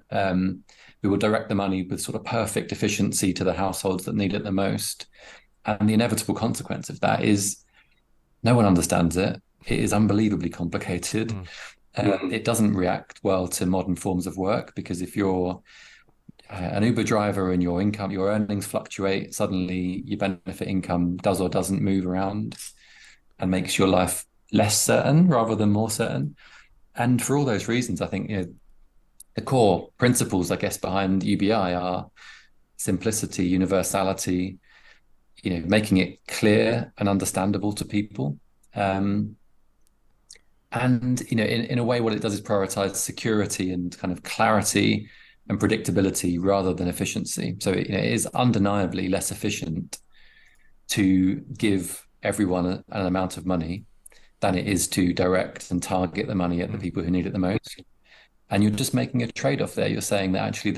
We will direct the money with sort of perfect efficiency to the households that need it the most. And the inevitable consequence of that is no one understands it. It is unbelievably complicated. It doesn't react well to modern forms of work, because if you're an Uber driver and your earnings fluctuate, suddenly your benefit income does or doesn't move around and makes your life less certain rather than more certain. And for all those reasons, I think the core principles, I guess, behind UBI are simplicity, universality, making it clear and understandable to people. And in a way, what it does is prioritize security and kind of clarity and predictability rather than efficiency. So it is undeniably less efficient to give everyone an amount of money than it is to direct and target the money at the people who need it the most. And you're just making a trade-off there. You're saying that actually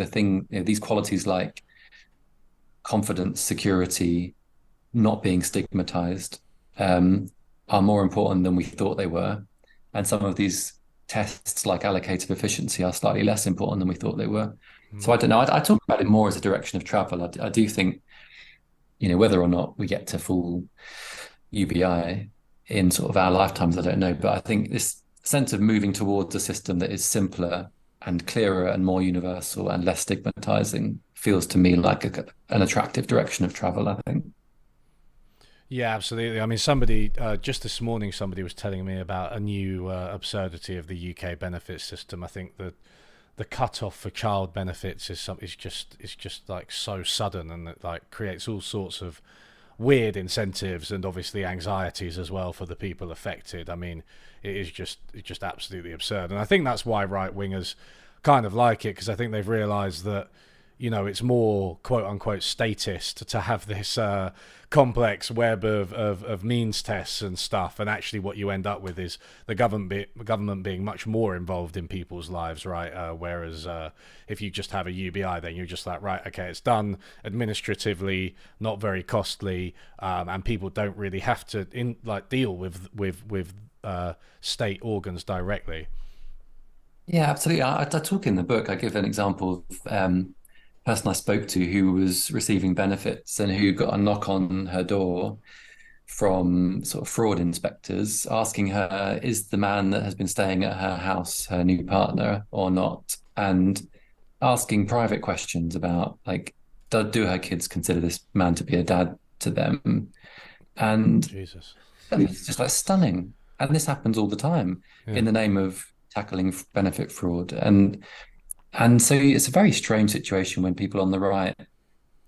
these qualities like confidence, security, not being stigmatized, are more important than we thought they were. And some of these tests like allocative efficiency are slightly less important than we thought they were. So I don't know. I talk about it more as a direction of travel. I do think, whether or not we get to full UBI in sort of our lifetimes, I don't know. But I think this sense of moving towards a system that is simpler and clearer and more universal and less stigmatizing feels to me like an attractive direction of travel, I think. Yeah, absolutely. I mean, just this morning, somebody was telling me about a new absurdity of the UK benefits system. I think that the cutoff for child benefits is just like so sudden, and it like creates all sorts of weird incentives and obviously anxieties as well for the people affected. I mean, it's just absolutely absurd, and I think that's why right wingers kind of like it, because I think they've realised that it's more quote unquote statist to have this complex web of means tests and stuff, and actually what you end up with is the government being much more involved in people's lives, right? Whereas if you just have a UBI, then you're just like, right, okay, it's done administratively, not very costly, and people don't really have to deal with state organs directly. Yeah, absolutely. I talk in the book. I give an example of person I spoke to who was receiving benefits and who got a knock on her door from sort of fraud inspectors asking her, is the man that has been staying at her house her new partner or not? And asking private questions about, like, do her kids consider this man to be a dad to them? And Jesus. it's just like stunning. And this happens all the time Yeah. in the name of tackling benefit fraud. And so it's a very strange situation when people on the right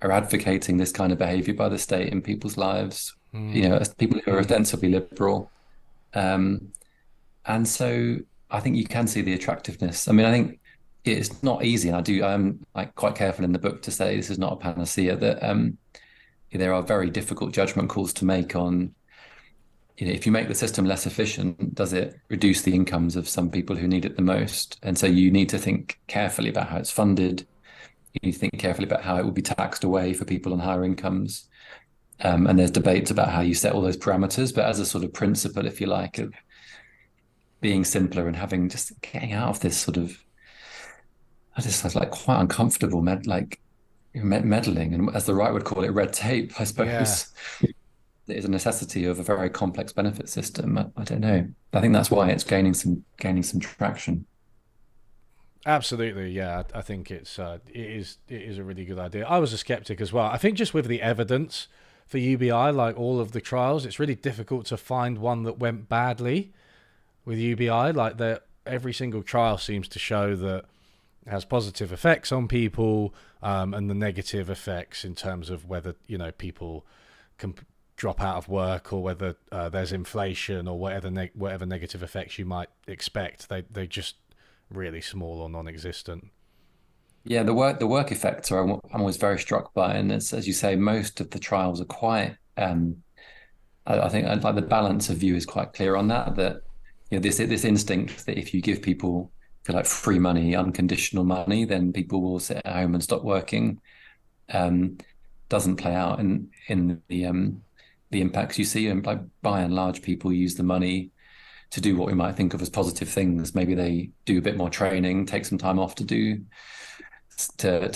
are advocating this kind of behavior by the state in people's lives, as people who are ostensibly liberal. And so I think you can see the attractiveness. I mean, I think it's not easy. And I'm like quite careful in the book to say this is not a panacea, that there are very difficult judgment calls to make on, if you make the system less efficient, does it reduce the incomes of some people who need it the most? And so you need to think carefully about how it's funded. You need to think carefully about how it will be taxed away for people on higher incomes. And there's debates about how you set all those parameters. But as a sort of principle, if you like, of being simpler and getting out of this sort of I just was like quite uncomfortable, meddling, and as the right would call it, red tape, I Yeah. suppose. It is a necessity of a very complex benefit system. I don't know. I think that's why it's gaining some traction. Absolutely, yeah. I think it is a really good idea. I was a skeptic as well. I think just with the evidence for UBI, like all of the trials, it's really difficult to find one that went badly with UBI. Like that, every single trial seems to show that it has positive effects on people, and the negative effects in terms of whether people can drop out of work or whether there's inflation or whatever negative effects you might expect. They just really small or non-existent. Yeah, the work effects are I'm always very struck by, and as you say, most of the trials are quite. I think like the balance of view is quite clear on that. That this instinct that if you give people, if you like, free money, unconditional money, then people will sit at home and stop working. Um, doesn't play out in the impacts you see, and like by and large, people use the money to do what we might think of as positive things. Maybe they do a bit more training, take some time off to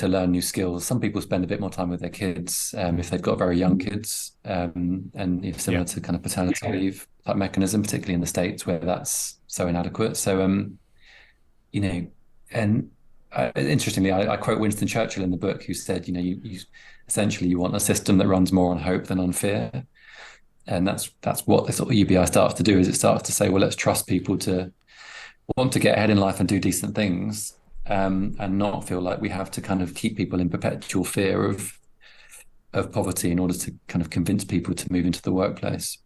learn new skills. Some people spend a bit more time with their kids if they've got very young kids, and Yeah. similar to kind of paternity leave type mechanism, particularly in the States where that's so inadequate. So you know, and interestingly, I quote Winston Churchill in the book, who said, you essentially you want a system that runs more on hope than on fear. And that's what the sort of UBI starts to do, is it starts to say, well, let's trust people to want to get ahead in life and do decent things, and not feel like we have to kind of keep people in perpetual fear of poverty in order to kind of convince people to move into the workplace.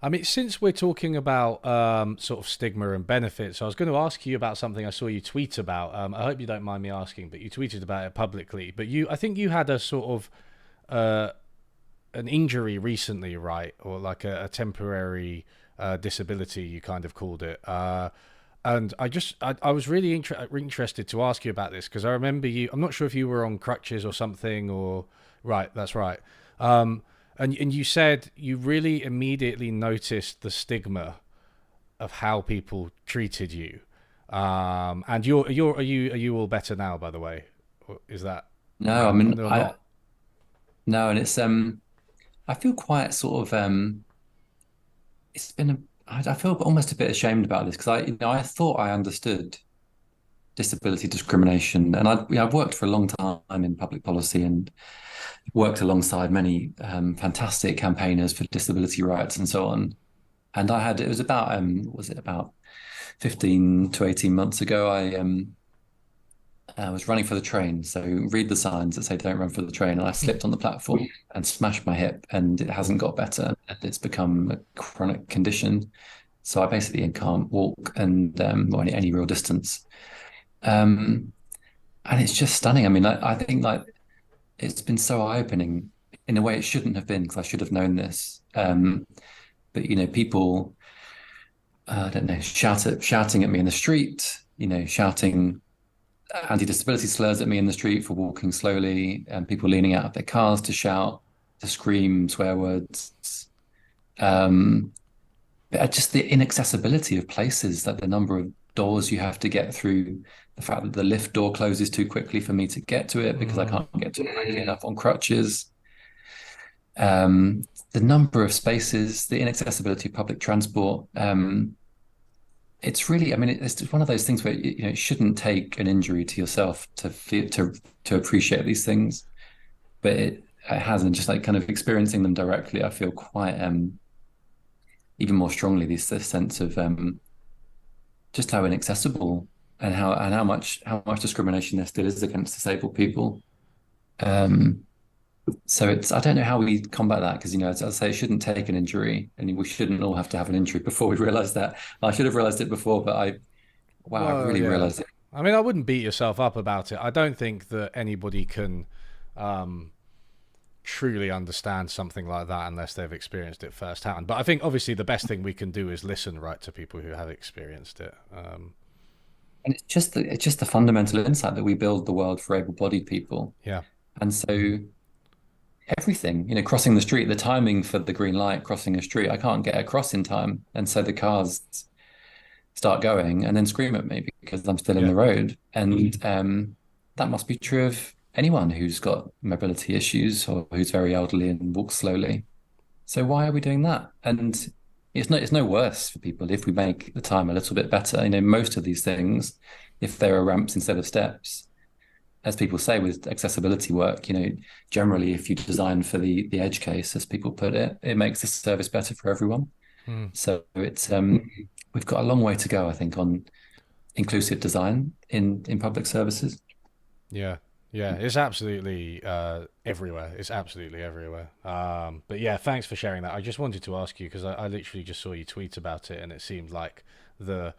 I mean, since we're talking about sort of stigma and benefits, I was going to ask you about something I saw you tweet about. I hope you don't mind me asking, but you tweeted about it publicly. But I think you had a sort of uh, an injury recently, right? Or like a temporary disability, you kind of called it. And I was really interested to ask you about this because I remember you. I'm not sure if you were on crutches or something, or right. That's right. Um, and you said you really immediately noticed the stigma of how people treated you. And are you all better now? By the way, or is that No, I mean, or I not? no, and it's I feel quite sort of it's been I feel almost a bit ashamed about this because I thought I understood disability discrimination, and I've worked for a long time in public policy and worked alongside many fantastic campaigners for disability rights and so on. And it was about was it about 15 to 18 months ago, I was running for the train. So read the signs that say don't run for the train. And I slipped on the platform and smashed my hip, and it hasn't got better. It's become a chronic condition. So I basically can't walk and or any real distance. Um, and it's just stunning. I mean, I think like it's been so eye-opening in a way it shouldn't have been, because I should have known this. But people, I don't know, shouting at me in the street, shouting anti-disability slurs at me in the street for walking slowly, and people leaning out of their cars to shout, to scream swear words. Um, just the inaccessibility of places, like the number of doors you have to get through, the fact that the lift door closes too quickly for me to get to it because I Mm. can't get to it quickly enough on crutches. Um, the number of spaces, the inaccessibility of public transport. It's really, I mean, it's just one of those things where it shouldn't take an injury to yourself to feel to appreciate these things, but it hasn't. Just like kind of experiencing them directly, I feel quite even more strongly this sense of just how inaccessible and how much discrimination there still is against disabled people. Um, so I don't know how we combat that, because as I say, it shouldn't take an injury, and we shouldn't all have to have an injury before we realize that. I should have realized it before, but wow, I Well, really yeah. realized it. I mean, I wouldn't beat yourself up about it. I don't think that anybody can um, truly understand something like that unless they've experienced it firsthand. But I think obviously the best thing we can do is listen, right, to people who have experienced it. And it's just the fundamental insight that we build the world for able-bodied people. Yeah. And so everything, crossing the street, the timing for the green light, crossing a street, I can't get across in time. And so the cars start going and then scream at me because I'm still in Yeah. the road. And that must be true of anyone who's got mobility issues or who's very elderly and walks slowly. So why are we doing that? And it's no worse for people if we make the time a little bit better. Most of these things, if there are ramps instead of steps, as people say with accessibility work, generally if you design for the edge case, as people put it, it makes the service better for everyone. Hmm. So it's we've got a long way to go, I think, on inclusive design in public services. Yeah. Yeah, it's absolutely everywhere. It's absolutely everywhere. But yeah, thanks for sharing that. I just wanted to ask you because I literally just saw you tweet about it, and it seemed like the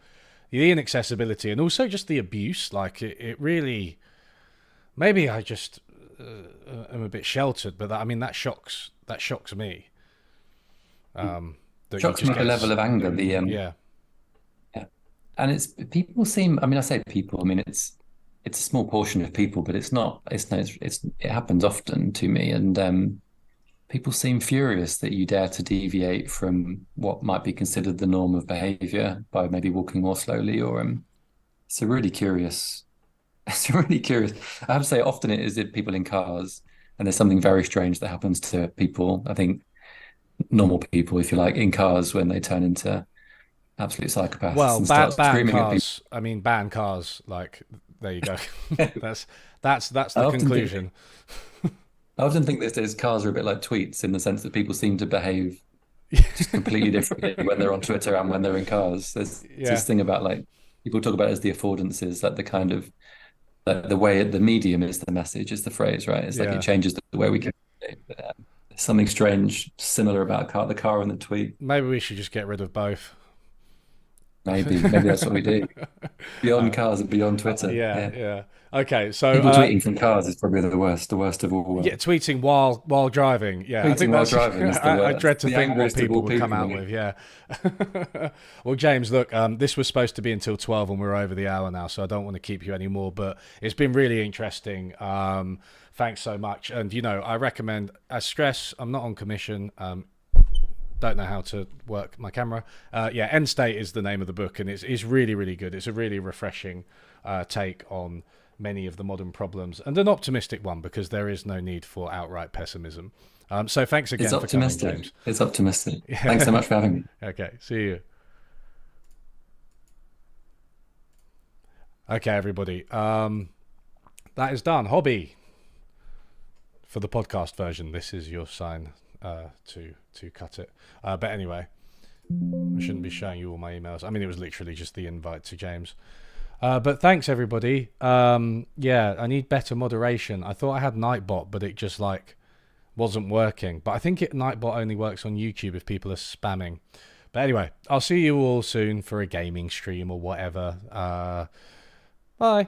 inaccessibility and also just the abuse. Like it really. Maybe I just am a bit sheltered, but that shocks me. That you Shocks just me at the get level of anger. yeah. Yeah. And it's people seem. I mean, I say people. I mean, it's a small portion of people, but it's not. It happens often to me, and people seem furious that you dare to deviate from what might be considered the norm of behavior by maybe walking more slowly, or it's a really curious. It's really curious. I have to say, often it is people in cars, and there's something very strange that happens to people. I think normal people, if you like, in cars when they turn into absolute psychopaths Well, and start ban screaming at people. cars. I mean, ban cars. Like, there you go. that's that's I the often think conclusion. I often think that these cars are a bit like tweets in the sense that people seem to behave just completely differently when they're on Twitter and when they're in cars. There's Yeah, this thing about like people talk about it as the affordances, like the kind of like the way the medium is the message is the phrase, right? It's like it yeah. changes the way we communicate. But, there's something strange, similar about the car and the tweet. Maybe we should just get rid of both. Maybe that's what we do. Beyond cars and beyond Twitter. Yeah, Yeah. yeah. Okay, so People tweeting from cars is probably the worst of all yeah, worlds. tweeting while driving. Yeah, I think Tweeting while that's. driving is the I worst. dread to The think what angriest of people all would come people. out with. Yeah. Well, James, look, this was supposed to be until 12, and we're over the hour now, so I don't want to keep you anymore. But it's been really interesting. Thanks so much, and I recommend. As stress, I'm not on commission. Don't know how to work my camera. Yeah, End State is the name of the book, and it's really, really good. It's a really refreshing take on many of the modern problems, and an optimistic one because there is no need for outright pessimism. So thanks It's again for coming, optimistic. James. It's optimistic. Yeah. Thanks so much for having me. Okay, see you. Okay, everybody. That is done. Hobby for the podcast version. This is your sign to cut it. But anyway, I shouldn't be showing you all my emails. I mean, it was literally just the invite to James. But thanks, everybody. Yeah, I need better moderation. I thought I had Nightbot, but it just wasn't working. But I think Nightbot only works on YouTube if people are spamming. But anyway, I'll see you all soon for a gaming stream or whatever. Bye.